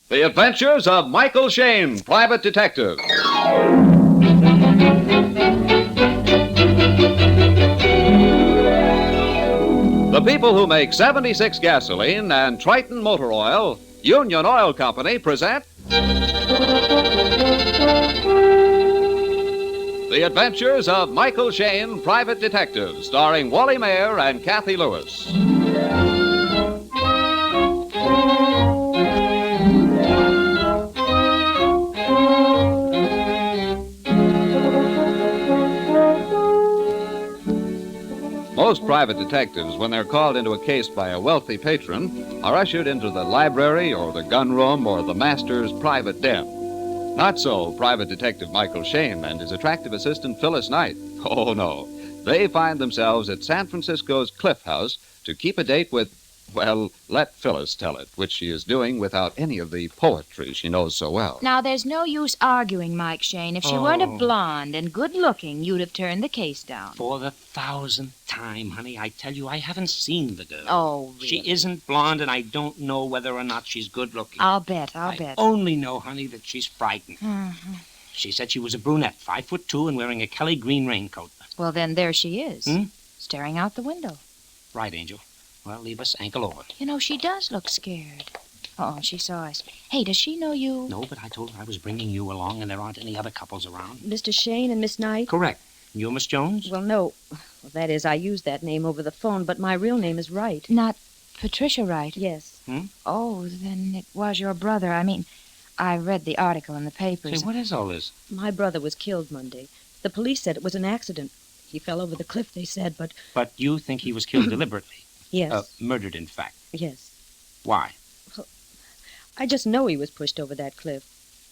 The Adventures of Michael Shayne, Private Detective. The people who make 76 gasoline and Triton Motor Oil, Union Oil Company, present The Adventures of Michael Shayne, Private Detective, starring Wally Mayer and Kathy Lewis. Most private detectives, when they're called into a case by a wealthy patron, are ushered into the library or the gun room or the master's private den. Not so Private Detective Michael Shayne and his attractive assistant Phyllis Knight. Oh, no. They find themselves at San Francisco's Cliff House to keep a date with, well, let Phyllis tell it, which she is doing without any of the poetry she knows so well. Now, there's no use arguing, Mike Shayne. If she weren't a blonde and good-looking, you'd have turned the case down. For the 1000th time, honey, I tell you, I haven't seen the girl. Oh, really? She isn't blonde, and I don't know whether or not she's good-looking. I'll bet. I only know, honey, that she's frightened. Mm-hmm. She said she was a brunette, 5'2", and wearing a Kelly green raincoat. Well, then there she is, staring out the window. Right, Angel. Well, leave us ankle over. You know, she does look scared. Oh, she saw us. Hey, does she know you? No, but I told her I was bringing you along, and there aren't any other couples around. Mr. Shayne and Miss Knight? Correct. You're Miss Jones? Well, no. Well, that is, I use that name over the phone, but my real name is Wright. Not Patricia Wright? Yes. Oh, then it was your brother. I mean, I read the article in the papers. Say, what is all this? My brother was killed Monday. The police said it was an accident. He fell over the cliff, they said, but... But you think he was killed deliberately? Yes. Murdered, in fact? Yes. Why? Well, I just know he was pushed over that cliff.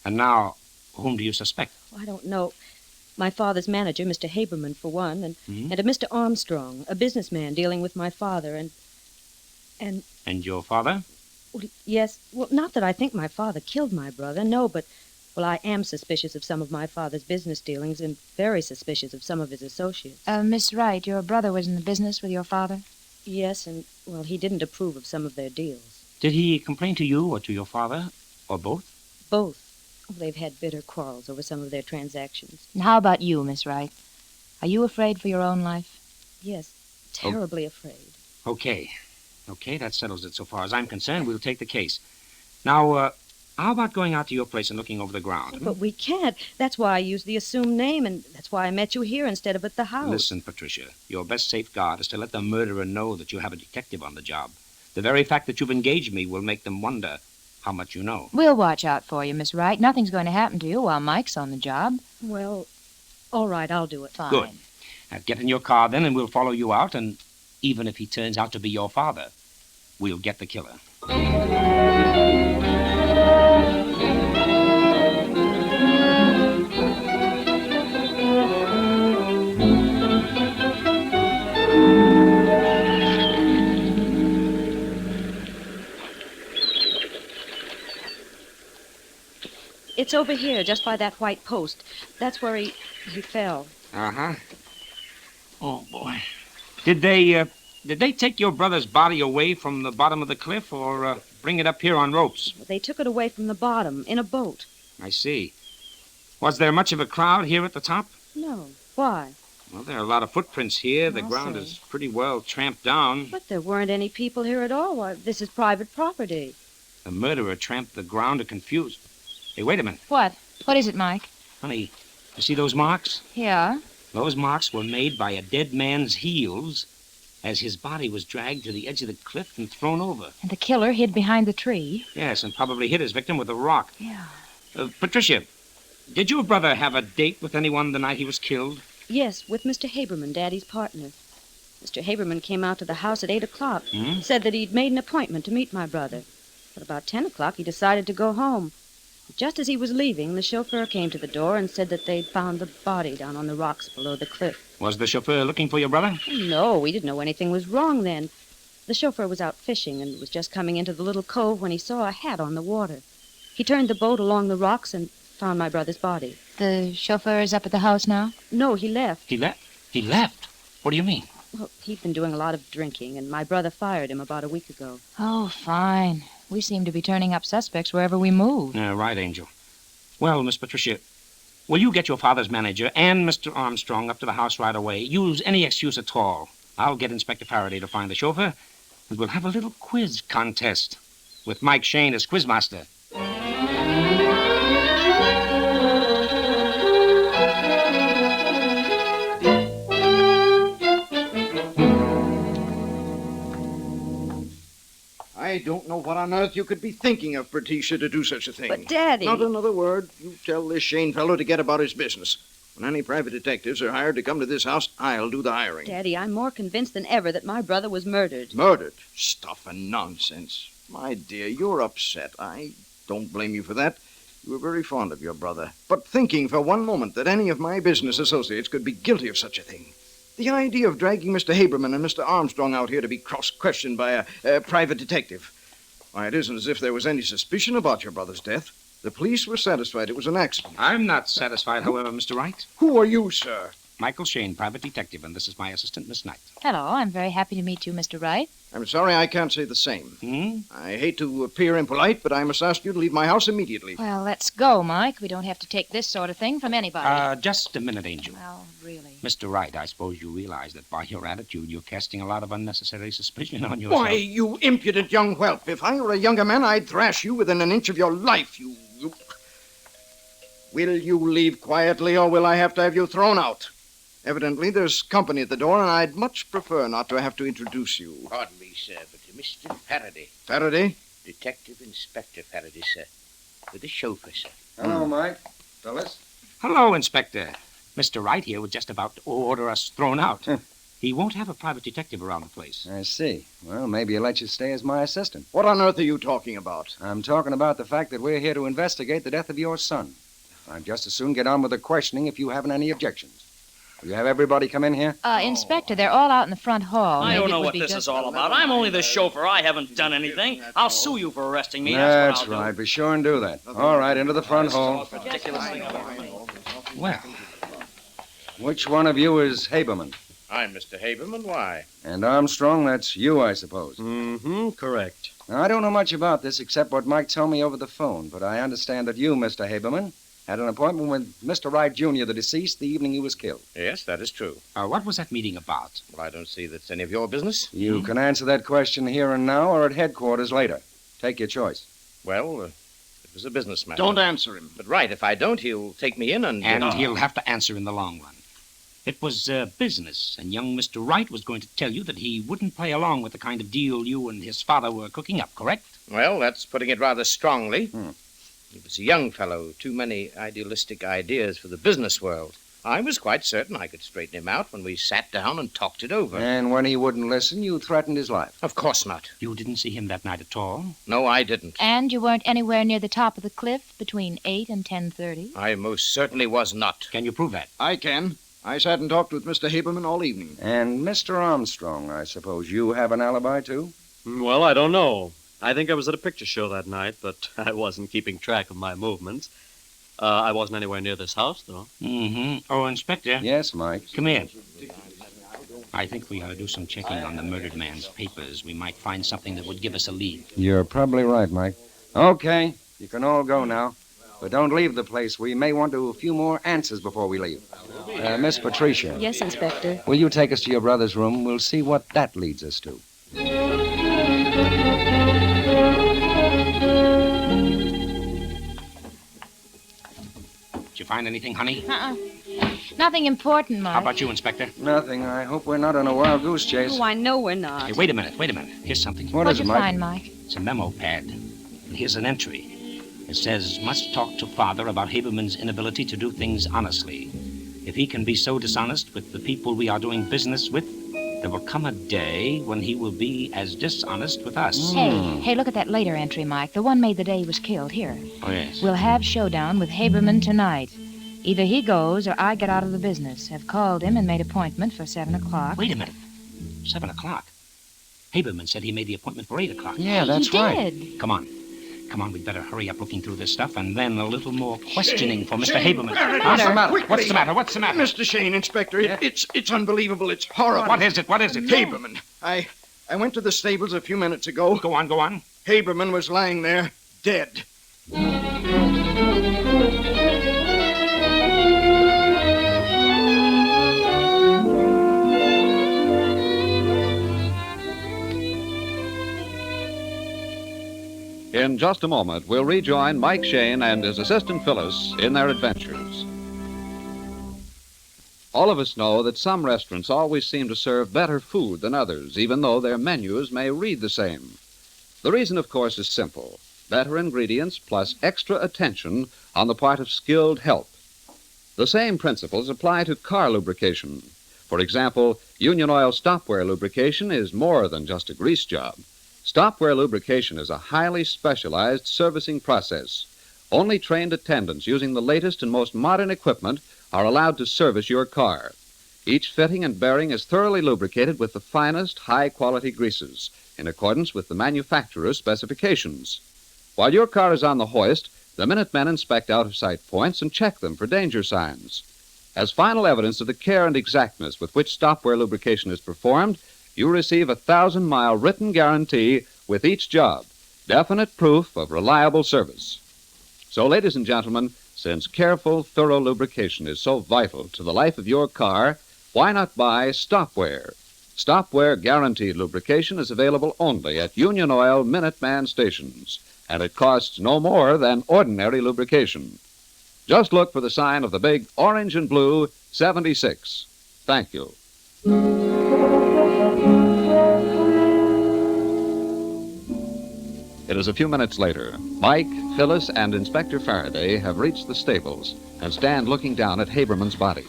And now, whom do you suspect? I don't know. My father's manager, Mr. Haberman, for one, and a Mr. Armstrong, a businessman dealing with my father, and... And your father? Well, yes. Well, not that I think my father killed my brother, no, but... Well, I am suspicious of some of my father's business dealings and very suspicious of some of his associates. Miss Wright, your brother was in the business with your father? Yes, and, well, he didn't approve of some of their deals. Did he complain to you or to your father, or both? Both. Well, they've had bitter quarrels over some of their transactions. And how about you, Miss Wright? Are you afraid for your own life? Yes, terribly afraid. Okay, that settles it so far as I'm concerned. We'll take the case. Now, how about going out to your place and looking over the ground? But we can't. That's why I used the assumed name, and that's why I met you here instead of at the house. Listen, Patricia, your best safeguard is to let the murderer know that you have a detective on the job. The very fact that you've engaged me will make them wonder how much you know. We'll watch out for you, Miss Wright. Nothing's going to happen to you while Mike's on the job. Well, all right, I'll do it. Fine. Good. Now, get in your car then, and we'll follow you out, and even if he turns out to be your father, we'll get the killer. It's over here, just by that white post. That's where he fell. Uh-huh. Oh, boy. Did they take your brother's body away from the bottom of the cliff or bring it up here on ropes? They took it away from the bottom, in a boat. I see. Was there much of a crowd here at the top? No. Why? Well, there are a lot of footprints here. The ground is pretty well tramped down. But there weren't any people here at all. Why, this is private property. The murderer tramped the ground to confuse... Hey, wait a minute. What? What is it, Mike? Honey, you see those marks? Yeah? Those marks were made by a dead man's heels as his body was dragged to the edge of the cliff and thrown over. And the killer hid behind the tree? Yes, and probably hit his victim with a rock. Yeah. Patricia, did your brother have a date with anyone the night he was killed? Yes, with Mr. Haberman, Daddy's partner. Mr. Haberman came out to the house at 8 o'clock. Said that he'd made an appointment to meet my brother. But about 10 o'clock, he decided to go home. Just as he was leaving, the chauffeur came to the door and said that they'd found the body down on the rocks below the cliff. Was the chauffeur looking for your brother? No, we didn't know anything was wrong then. The chauffeur was out fishing and was just coming into the little cove when he saw a hat on the water. He turned the boat along the rocks and found my brother's body. The chauffeur is up at the house now? No, he left. He left? He left? What do you mean? Well, he'd been doing a lot of drinking, and my brother fired him about a week ago. Oh, fine. We seem to be turning up suspects wherever we move. Right, Angel. Well, Miss Patricia, will you get your father's manager and Mr. Armstrong up to the house right away? Use any excuse at all. I'll get Inspector Faraday to find the chauffeur, and we'll have a little quiz contest with Mike Shayne as quizmaster. I don't know what on earth you could be thinking of, Patricia, to do such a thing. But, Daddy... Not another word. You tell this Shayne fellow to get about his business. When any private detectives are hired to come to this house, I'll do the hiring. Daddy, I'm more convinced than ever that my brother was murdered. Murdered? Stuff and nonsense. My dear, you're upset. I don't blame you for that. You were very fond of your brother. But thinking for one moment that any of my business associates could be guilty of such a thing. The idea of dragging Mr. Haberman and Mr. Armstrong out here to be cross-questioned by a private detective. Why, it isn't as if there was any suspicion about your brother's death. The police were satisfied it was an accident. I'm not satisfied, however, Mr. Wright. Who are you, sir? Michael Shayne, private detective, and this is my assistant, Miss Knight. Hello, I'm very happy to meet you, Mr. Wright. I'm sorry I can't say the same. I hate to appear impolite, but I must ask you to leave my house immediately. Well, let's go, Mike. We don't have to take this sort of thing from anybody. Just a minute, Angel. Well, really. Mr. Wright, I suppose you realize that by your attitude, you're casting a lot of unnecessary suspicion on yourself. Why, you impudent young whelp. If I were a younger man, I'd thrash you within an inch of your life, you... Will you leave quietly, or will I have to have you thrown out? Evidently, there's company at the door, and I'd much prefer not to have to introduce you. Pardon me, sir, but Mr. Faraday. Faraday? Detective Inspector Faraday, sir. With the chauffeur, sir. Hello, Mike. Phyllis? Hello, Inspector. Mr. Wright here was just about to order us thrown out. He won't have a private detective around the place. I see. Well, maybe he'll let you stay as my assistant. What on earth are you talking about? I'm talking about the fact that we're here to investigate the death of your son. I'd just as soon get on with the questioning if you haven't any objections. Will you have everybody come in here? Inspector, they're all out in the front hall. I Maybe don't it know would what be this just- is all about. I'm only the chauffeur. I haven't done anything. I'll sue you for arresting me. That's what I'll right. Be sure and do that. All right, into the front hall. do. Ridiculous thing I've ever made. Well, Which one of you is Haberman? I'm Mr. Haberman. Why? And Armstrong, that's you, I suppose. Mm-hmm, correct. Now, I don't know much about this except what Mike told me over the phone, but I understand that you, Mr. Haberman, had an appointment with Mr. Wright, Jr., the deceased, the evening he was killed. Yes, that is true. what was that meeting about? Well, I don't see that's any of your business. You can answer that question here and now or at headquarters later. Take your choice. Well, it was a business matter. Don't answer him. But right, if I don't, he'll take me in and... And he'll have to answer in the long run. It was business, and young Mr. Wright was going to tell you that he wouldn't play along with the kind of deal you and his father were cooking up, correct? Well, that's putting it rather strongly. He was a young fellow, too many idealistic ideas for the business world. I was quite certain I could straighten him out when we sat down and talked it over. And when he wouldn't listen, you threatened his life. Of course not. You didn't see him that night at all? No, I didn't. And you weren't anywhere near the top of the cliff between 8 and 10:30? I most certainly was not. Can you prove that? I can. I sat and talked with Mr. Haberman all evening. And Mr. Armstrong, I suppose you have an alibi, too? Well, I don't know. I think I was at a picture show that night, but I wasn't keeping track of my movements. I wasn't anywhere near this house, though. Mm-hmm. Oh, Inspector. Yes, Mike. Come here. I think we ought to do some checking on the murdered man's papers. We might find something that would give us a lead. You're probably right, Mike. Okay, you can all go now. But don't leave the place. We may want a few more answers before we leave. Miss Patricia. Yes, Inspector. Will you take us to your brother's room? We'll see what that leads us to. Did you find anything, honey? Nothing important, Mike. How about you, Inspector? Nothing. I hope we're not on a wild goose chase. Oh, I know we're not. Hey, wait a minute. Here's something. What What'd is it, you Mike? find, Mike? It's a memo pad. And here's an entry. It says, must talk to father about Haberman's inability to do things honestly. If he can be so dishonest with the people we are doing business with, there will come a day when he will be as dishonest with us. Hey, look at that later entry, Mike. The one made the day he was killed. Here. Oh, yes. We'll have showdown with Haberman tonight. Either he goes or I get out of the business. Have called him and made appointment for 7 o'clock. Wait a minute. 7 o'clock? Haberman said he made the appointment for 8 o'clock. Yeah, that's he right. did. Come on, we'd better hurry up looking through this stuff, and then a little more questioning for Mr. Haberman. What's the matter? What's the matter? Mr. Shayne, Inspector, it's unbelievable. It's horrible. What is it? Haberman. I went to the stables a few minutes ago. Go on. Haberman was lying there, dead. In just a moment, we'll rejoin Mike Shayne and his assistant Phyllis in their adventures. All of us know that some restaurants always seem to serve better food than others, even though their menus may read the same. The reason, of course, is simple. Better ingredients plus extra attention on the part of skilled help. The same principles apply to car lubrication. For example, Union Oil stopwear lubrication is more than just a grease job. Stopwear lubrication is a highly specialized servicing process. Only trained attendants using the latest and most modern equipment are allowed to service your car. Each fitting and bearing is thoroughly lubricated with the finest, high-quality greases, in accordance with the manufacturer's specifications. While your car is on the hoist, the Minutemen inspect out-of-sight points and check them for danger signs. As final evidence of the care and exactness with which stopwear lubrication is performed, you receive a 1,000-mile written guarantee with each job, definite proof of reliable service. So, ladies and gentlemen, since careful, thorough lubrication is so vital to the life of your car, why not buy Stopwear? Stopwear guaranteed lubrication is available only at Union Oil Minuteman stations, and it costs no more than ordinary lubrication. Just look for the sign of the big orange and blue 76. Thank you. It is a few minutes later. Mike, Phyllis, and Inspector Faraday have reached the stables and stand looking down at Haberman's body.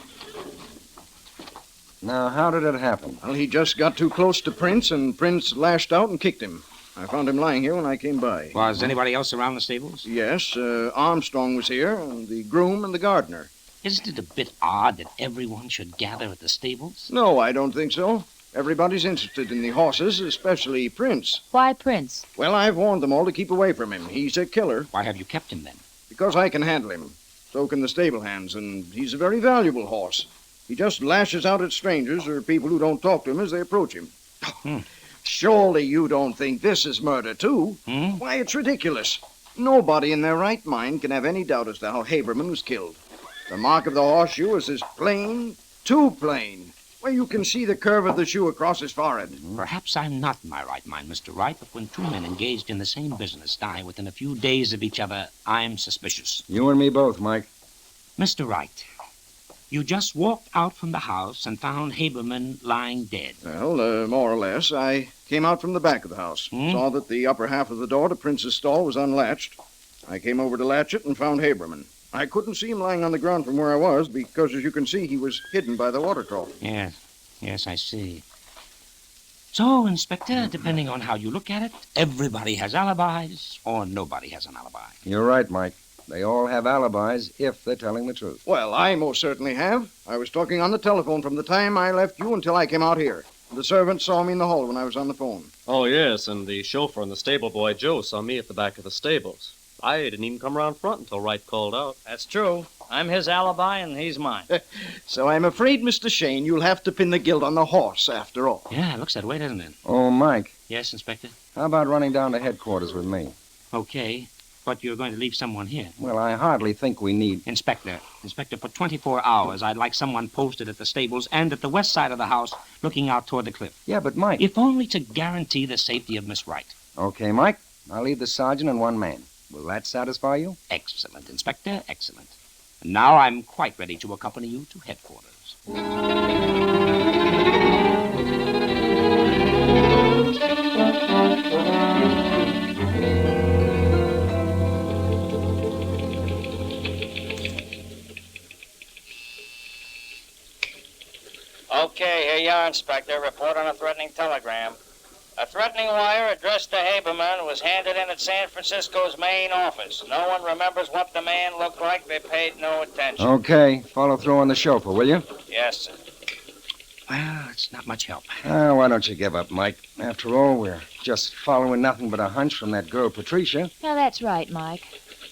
Now, how did it happen? Well, he just got too close to Prince, and Prince lashed out and kicked him. I found him lying here when I came by. Was anybody else around the stables? Yes, Armstrong was here, and the groom and the gardener. Isn't it a bit odd that everyone should gather at the stables? No, I don't think so. Everybody's interested in the horses, especially Prince. Why Prince? Well, I've warned them all to keep away from him. He's a killer. Why have you kept him then? Because I can handle him. So can the stable hands, and he's a very valuable horse. He just lashes out at strangers or people who don't talk to him as they approach him. Surely you don't think this is murder, too? Why, it's ridiculous. Nobody in their right mind can have any doubt as to how Haberman was killed. The mark of the horseshoe is as plain, too plain. Well, you can see the curve of the shoe across his forehead. Perhaps I'm not in my right mind, Mr. Wright, but when two men engaged in the same business die within a few days of each other, I'm suspicious. You and me both, Mike. Mr. Wright, you just walked out from the house and found Haberman lying dead. Well, more or less. I came out from the back of the house, saw that the upper half of the door to Prince's stall was unlatched. I came over to latch it and found Haberman. I couldn't see him lying on the ground from where I was because, as you can see, he was hidden by the water trough. Yes, I see. So, Inspector, depending on how you look at it, everybody has alibis or nobody has an alibi. You're right, Mike. They all have alibis if they're telling the truth. Well, I most certainly have. I was talking on the telephone from the time I left you until I came out here. The servant saw me in the hall when I was on the phone. Oh, yes, and the chauffeur and the stable boy, Joe, saw me at the back of the stables. I didn't even come around front until Wright called out. That's true. I'm his alibi, and he's mine. So I'm afraid, Mr. Shayne, you'll have to pin the guilt on the horse after all. Yeah, it looks that way, doesn't it? Oh, Mike, Yes, Inspector? how about running down to headquarters with me? Okay, but you're going to leave someone here. Well, I hardly think we need... Inspector, for 24 hours, I'd like someone posted at the stables and at the west side of the house looking out toward the cliff. Yeah, but Mike... If only to guarantee the safety of Miss Wright. Okay, Mike, I'll leave the sergeant and one man. Will that satisfy you? Excellent, Inspector, excellent. And now I'm quite ready to accompany you to headquarters. Okay, here you are, Inspector. Report on a threatening telegram. A threatening wire addressed to Haberman was handed in at San Francisco's main office. No one remembers what the man looked like. They paid no attention. Okay, follow through on the chauffeur, will you? Yes, sir. Well, it's not much help. Why don't you give up, Mike? After all, we're just following nothing but a hunch from that girl, Patricia. No, that's right, Mike.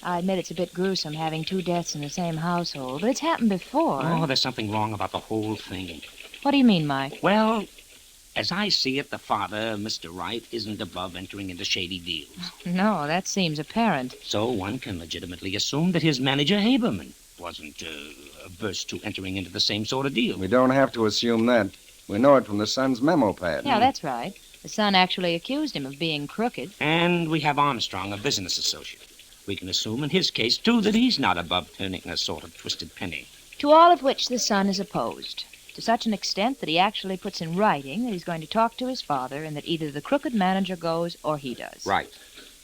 I admit it's a bit gruesome having two deaths in the same household, but it's happened before. Oh, there's something wrong about the whole thing. What do you mean, Mike? Well, As I see it, the father, Mr. Wright, isn't above entering into shady deals. No, that seems apparent. So one can legitimately assume that his manager, Haberman, wasn't averse to entering into the same sort of deal. We don't have to assume that. We know it from the son's memo pad. Yeah, that's right. The son actually accused him of being crooked. And we have Armstrong, a business associate. We can assume in his case, too, that he's not above turning a sort of twisted penny. To all of which the son is opposed, to such an extent that he actually puts in writing that he's going to talk to his father and that either the crooked manager goes or he does. Right.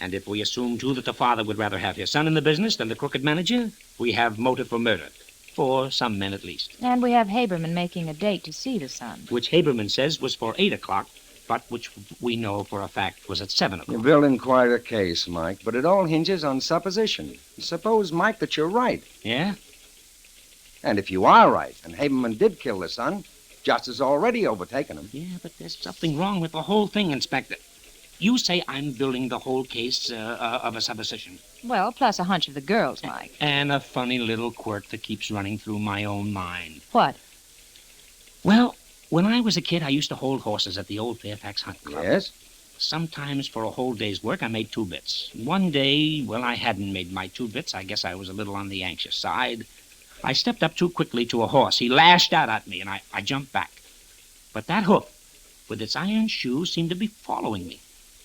And if we assume, too, that the father would rather have his son in the business than the crooked manager, we have motive for murder. For some men, at least. And we have Haberman making a date to see the son. Which Haberman says was for 8 o'clock, but which we know for a fact was at 7 o'clock. You're building quite a case, Mike, but it all hinges on supposition. Suppose, Mike, that you're right. Yeah? And if you are right, and Haberman did kill the son, justice already overtaken him. Yeah, but there's something wrong with the whole thing, Inspector. You say I'm building the whole case of a supposition. Well, plus a hunch of the girls, Mike. And a funny little quirk that keeps running through my own mind. What? Well, when I was a kid, I used to hold horses at the old Fairfax Hunt Club. Yes? Sometimes for a whole day's work, I made 2 bits. One day, well, I hadn't made my 2 bits. I guess I was a little on the anxious side. I stepped up too quickly to a horse. He lashed out at me, and I jumped back. But that hoof, with its iron shoe, seemed to be following me.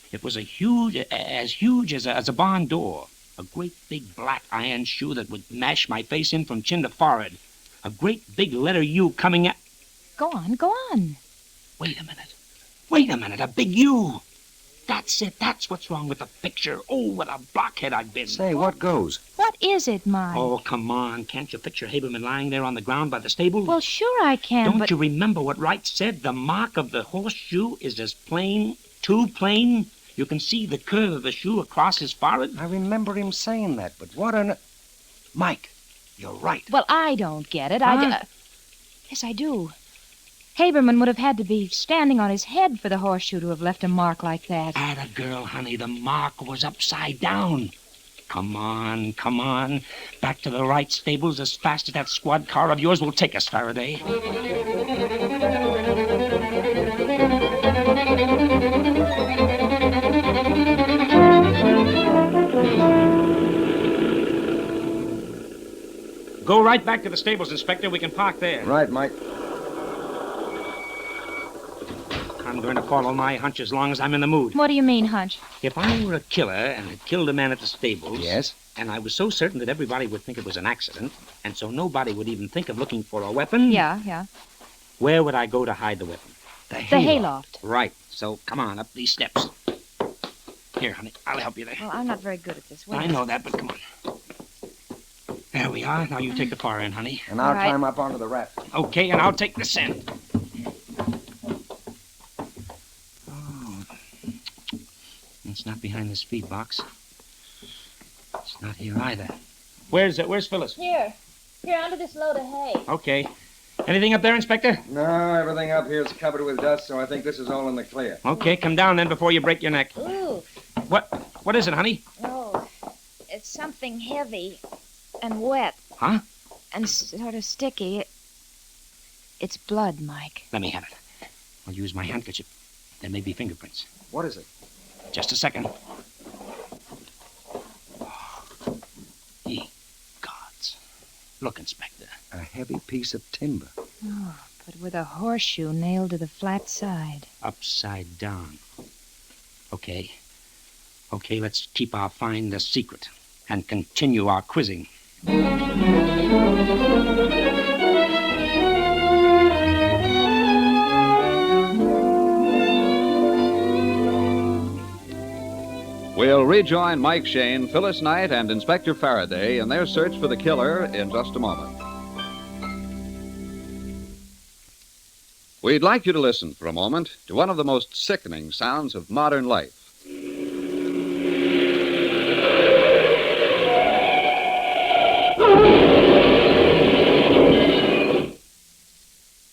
It was as huge as a barn door. A great big black iron shoe that would mash my face in from chin to forehead. A great big letter U coming at... Go on, go on. Wait a minute, a big U. That's it, that's what's wrong with the picture. Oh, what a blockhead I've been. Say, what goes? What is it, Mike? Oh, come on. Can't you picture Haberman lying there on the ground by the stable? Well, sure I can, Don't but... you remember what Wright said? The mark of the horseshoe is as plain, too plain. You can see the curve of the shoe across his forehead. I remember him saying that, but what on... Mike, you're right. Well, I don't get it. Huh? Yes, I do. Haberman would have had to be standing on his head for the horseshoe to have left a mark like that. Atta girl, honey, the mark was upside down. Come on. Back to the Wright stables as fast as that squad car of yours will take us, Faraday. Go right back to the stables, Inspector. We can park there. Right, Mike. I'm going to follow my hunch as long as I'm in the mood. What do you mean, hunch? If I were a killer and had killed a man at the stables... Yes? And I was so certain that everybody would think it was an accident, and so nobody would even think of looking for a weapon... Yeah. Where would I go to hide the weapon? The hayloft. Right. So come on, up these steps. Here, honey, I'll help you there. Well, I'm not very good at this. Wait. I know that, but come on. There we are. Now you take the far end, honey. And I'll All right. climb up onto the raft. Okay, and I'll take this end. Oh. It's not behind the speed box. It's not here either. Where's Phyllis? Here, under this load of hay. Okay. Anything up there, Inspector? No, everything up here is covered with dust, so I think this is all in the clear. Okay, come down then before you break your neck. Ooh, What is it, honey? no. It's something heavy and wet. Huh? And sort of sticky. It's blood, Mike. Let me have it. I'll use my handkerchief. There may be fingerprints. What is it? Just a second. Ye gods. Look, Inspector. A heavy piece of timber. Oh, but with a horseshoe nailed to the flat side. Upside down. Okay, let's keep our find a secret and continue our quizzing. We'll rejoin Mike Shayne, Phyllis Knight, and Inspector Faraday in their search for the killer in just a moment. We'd like you to listen for a moment to one of the most sickening sounds of modern life.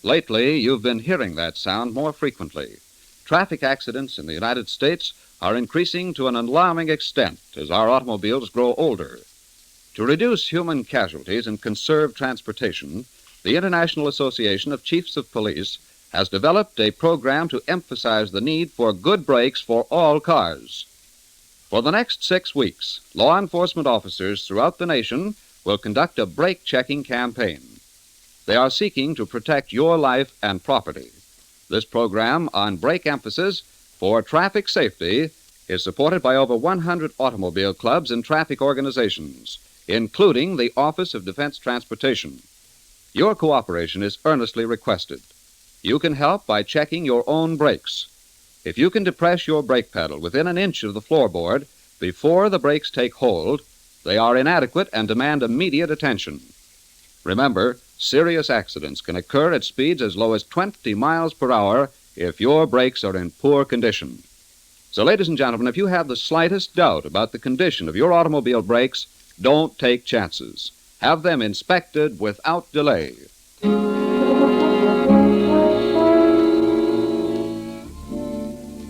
Lately, you've been hearing that sound more frequently. Traffic accidents in the United States are increasing to an alarming extent as our automobiles grow older. To reduce human casualties and conserve transportation, the International Association of Chiefs of Police has developed a program to emphasize the need for good brakes for all cars. For the next 6 weeks, law enforcement officers throughout the nation will conduct a brake-checking campaign. They are seeking to protect your life and property. This program on brake emphasis for traffic safety is supported by over 100 automobile clubs and traffic organizations, including the Office of Defense Transportation. Your cooperation is earnestly requested. You can help by checking your own brakes. If you can depress your brake pedal within an inch of the floorboard before the brakes take hold, they are inadequate and demand immediate attention. Remember, serious accidents can occur at speeds as low as 20 miles per hour if your brakes are in poor condition. So, ladies and gentlemen, if you have the slightest doubt about the condition of your automobile brakes, don't take chances. Have them inspected without delay.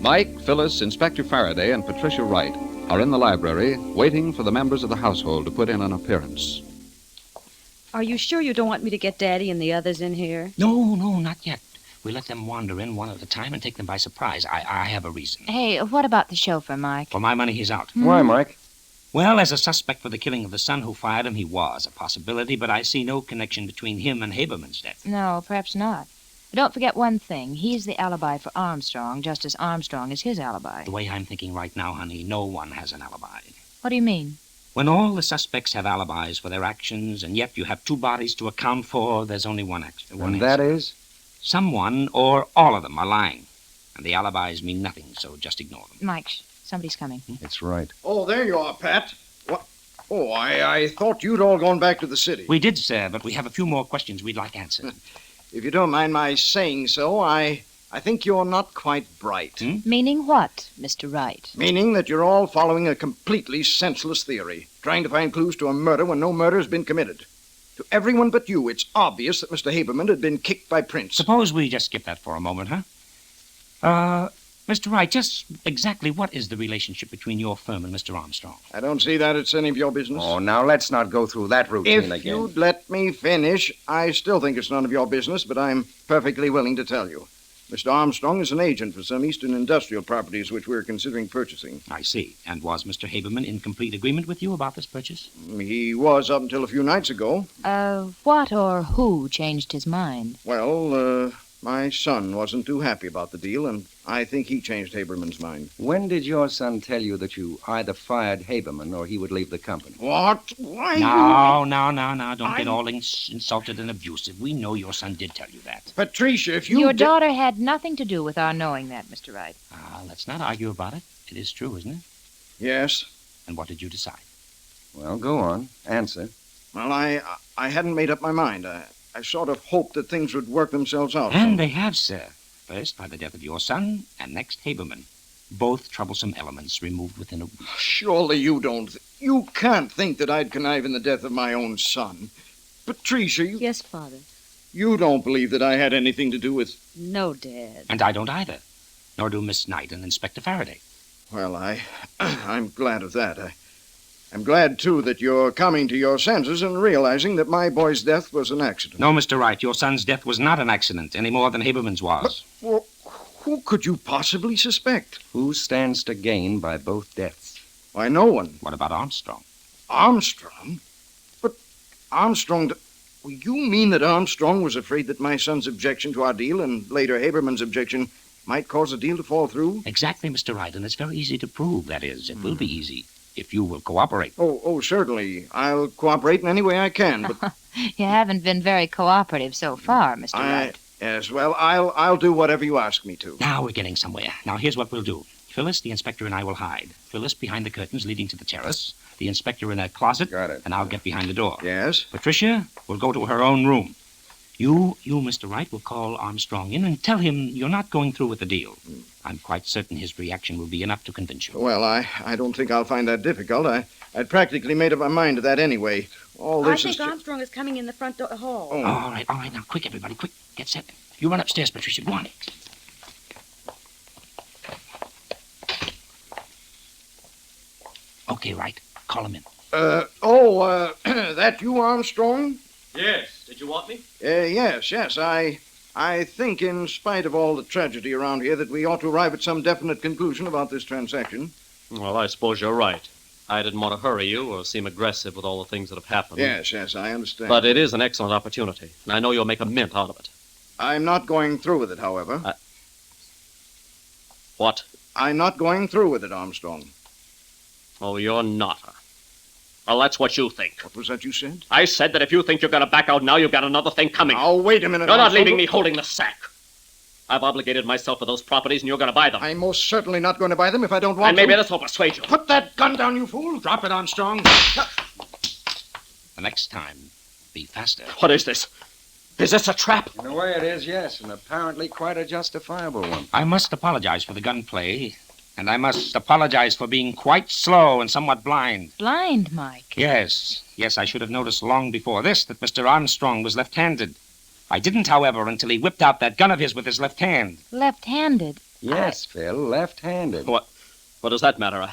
Mike, Phyllis, Inspector Faraday, and Patricia Wright are in the library waiting for the members of the household to put in an appearance. Are you sure you don't want me to get Daddy and the others in here? No, not yet. We let them wander in one at a time and take them by surprise. I have a reason. Hey, what about the chauffeur, Mike? For my money, he's out. Why, Mike? Well, as a suspect for the killing of the son who fired him, he was a possibility, but I see no connection between him and Haberman's death. No, perhaps not. But don't forget one thing. He's the alibi for Armstrong, just as Armstrong is his alibi. The way I'm thinking right now, honey, no one has an alibi. What do you mean? When all the suspects have alibis for their actions, and yet you have two bodies to account for, there's only one action. And that is? Someone or all of them are lying. And the alibis mean nothing, so just ignore them. Mike, somebody's coming. It's right. Oh, there you are, Pat. What? Oh, I thought you'd all gone back to the city. We did, sir, but we have a few more questions we'd like answered. If you don't mind my saying so, I think you're not quite bright. Meaning what, Mr. Wright? Meaning that you're all following a completely senseless theory, trying to find clues to a murder when no murder has been committed. To everyone but you, it's obvious that Mr. Haberman had been kicked by Prince. Suppose we just skip that for a moment, huh? Mr. Wright, just exactly what is the relationship between your firm and Mr. Armstrong? I don't see that it's any of your business. Oh, now let's not go through that routine If again. you'd let me finish, I still think it's none of your business, but I'm perfectly willing to tell you. Mr. Armstrong is an agent for some eastern industrial properties which we're considering purchasing. I see. And was Mr. Haberman in complete agreement with you about this purchase? He was up until a few nights ago. What or who changed his mind? Well, my son wasn't too happy about the deal, and I think he changed Haberman's mind. When did your son tell you that you either fired Haberman or he would leave the company? What? Why? No. Don't get all insulted and abusive. We know your son did tell you that. Patricia, if you... Your daughter had nothing to do with our knowing that, Mr. Wright. Let's not argue about it. It is true, isn't it? Yes. And what did you decide? Well, go on. Answer. Well, I hadn't made up my mind. I sort of hoped that things would work themselves out. And they have, sir. First, by the death of your son, and next, Haberman. Both troublesome elements removed within a week. Surely you don't... You can't think that I'd connive in the death of my own son. Patricia, you... Yes, Father. You don't believe that I had anything to do with... No, Dad. And I don't either. Nor do Miss Knight and Inspector Faraday. Well, I'm glad of that. I'm glad, too, that you're coming to your senses and realizing that my boy's death was an accident. No, Mr. Wright, your son's death was not an accident, any more than Haberman's was. Well, who could you possibly suspect? Who stands to gain by both deaths? Why, no one. What about Armstrong? Armstrong? But Armstrong... Well, you mean that Armstrong was afraid that my son's objection to our deal and later Haberman's objection might cause the deal to fall through? Exactly, Mr. Wright, and it's very easy to prove, that is. It will be easy. If you will cooperate. Oh, certainly. I'll cooperate in any way I can, but... You haven't been very cooperative so far, Mr. Wright. Yes, well, I'll do whatever you ask me to. Now we're getting somewhere. Now here's what we'll do. Phyllis, the inspector, and I will hide. Phyllis behind the curtains leading to the terrace. The inspector in a closet. Got it. And I'll get behind the door. Yes? Patricia will go to her own room. You, Mr. Wright, will call Armstrong in and tell him you're not going through with the deal. I'm quite certain his reaction will be enough to convince you. Well, I don't think I'll find that difficult. I'd practically made up my mind to that anyway. All this I think Armstrong is coming in the front hall. Oh. All right. Now, quick, everybody, quick. Get set. You run upstairs, Patricia. Go on. Okay, Wright. Call him in. That you, Armstrong? Yes. Did you want me? Yes. I think, in spite of all the tragedy around here, that we ought to arrive at some definite conclusion about this transaction. Well, I suppose you're right. I didn't want to hurry you or seem aggressive with all the things that have happened. Yes, I understand. But it is an excellent opportunity, and I know you'll make a mint out of it. I'm not going through with it, however. What? I'm not going through with it, Armstrong. Oh, you're not, huh? Well, that's what you think. What was that you said? I said that if you think you're going to back out now, you've got another thing coming. Now, wait a minute, You're not Armstrong. leaving me holding the sack. I've obligated myself for those properties, and you're going to buy them. I'm most certainly not going to buy them if I don't want And maybe to. this will persuade you. Put that gun down, you fool. Drop it, Armstrong. The next time, be faster. What is this? Is this a trap? In a way it is, yes, and apparently quite a justifiable one. I must apologize for the gunplay, and I must apologize for being quite slow and somewhat blind. Blind, Mike. Yes, I should have noticed long before this that Mr. Armstrong was left-handed. I didn't, however, until he whipped out that gun of his with his left hand. Left-handed? Yes, Phil, left-handed. What does that matter?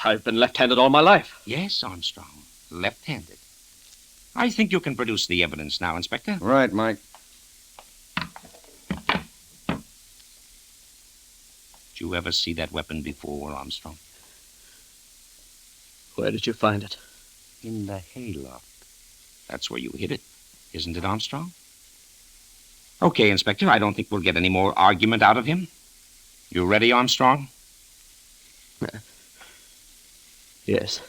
I've been left-handed all my life. Yes, Armstrong, left-handed. I think you can produce the evidence now, Inspector. Right, Mike. Did you ever see that weapon before, Armstrong? Where did you find it? In the hayloft. That's where you hid it, isn't it, Armstrong? Okay, Inspector, I don't think we'll get any more argument out of him. You ready, Armstrong? Yes.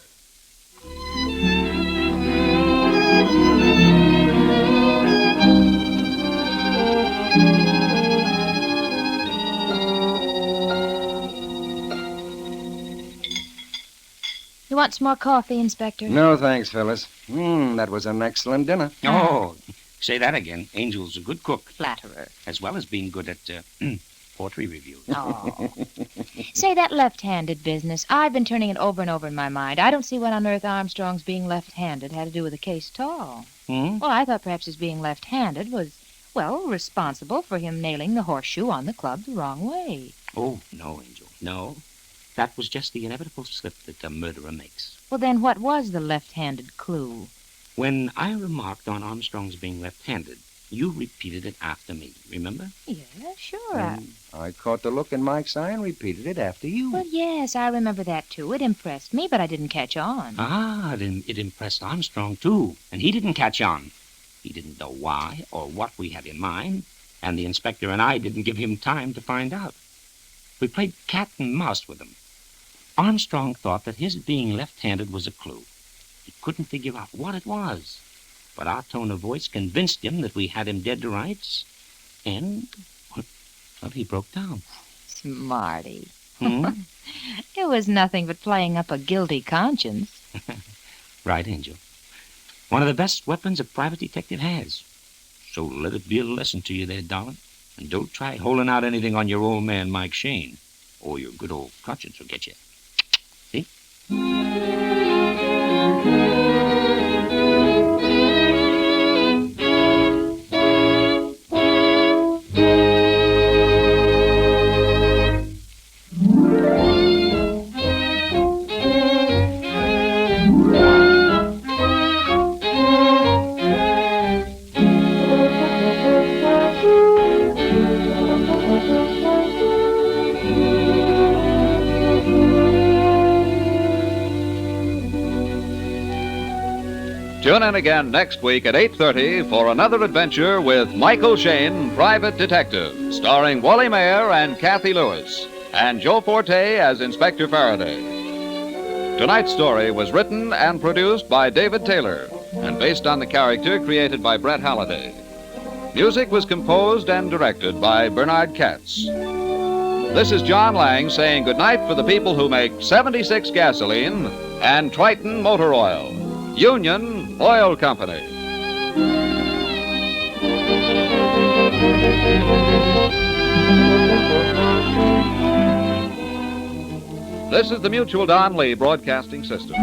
You want some more coffee, Inspector? No, thanks, Phyllis. That was an excellent dinner. Oh, say that again. Angel's a good cook, Flatterer. as well as being good at poetry reviews. Oh. Say, that left-handed business, I've been turning it over and over in my mind. I don't see what on earth Armstrong's being left-handed had to do with the case at all. Hmm? Well, I thought perhaps his being left-handed was, well, responsible for him nailing the horseshoe on the club the wrong way. Oh, no, Angel, no. That was just the inevitable slip that a murderer makes. Well, then what was the left-handed clue? When I remarked on Armstrong's being left-handed, you repeated it after me, remember? Yeah, sure. I caught the look in Mike's eye and repeated it after you. Well, yes, I remember that, too. It impressed me, but I didn't catch on. It impressed Armstrong, too, and he didn't catch on. He didn't know why or what we had in mind, and the inspector and I didn't give him time to find out. We played cat and mouse with him. Armstrong thought that his being left-handed was a clue. He couldn't figure out what it was, but our tone of voice convinced him that we had him dead to rights, and, well, he broke down. Smarty. Hmm? It was nothing but playing up a guilty conscience. Right, Angel. One of the best weapons a private detective has. So let it be a lesson to you there, darling. And don't try holding out anything on your old man, Mike Shayne, or your good old conscience will get you. See? Tune in again next week at 8:30 for another adventure with Michael Shayne, Private Detective, starring Wally Mayer and Kathy Lewis, and Joe Forte as Inspector Faraday. Tonight's story was written and produced by David Taylor and based on the character created by Brett Halliday. Music was composed and directed by Bernard Katz. This is John Lang saying goodnight for the people who make 76 gasoline and Triton Motor Oil. Union Oil Company. This is the Mutual Don Lee Broadcasting System.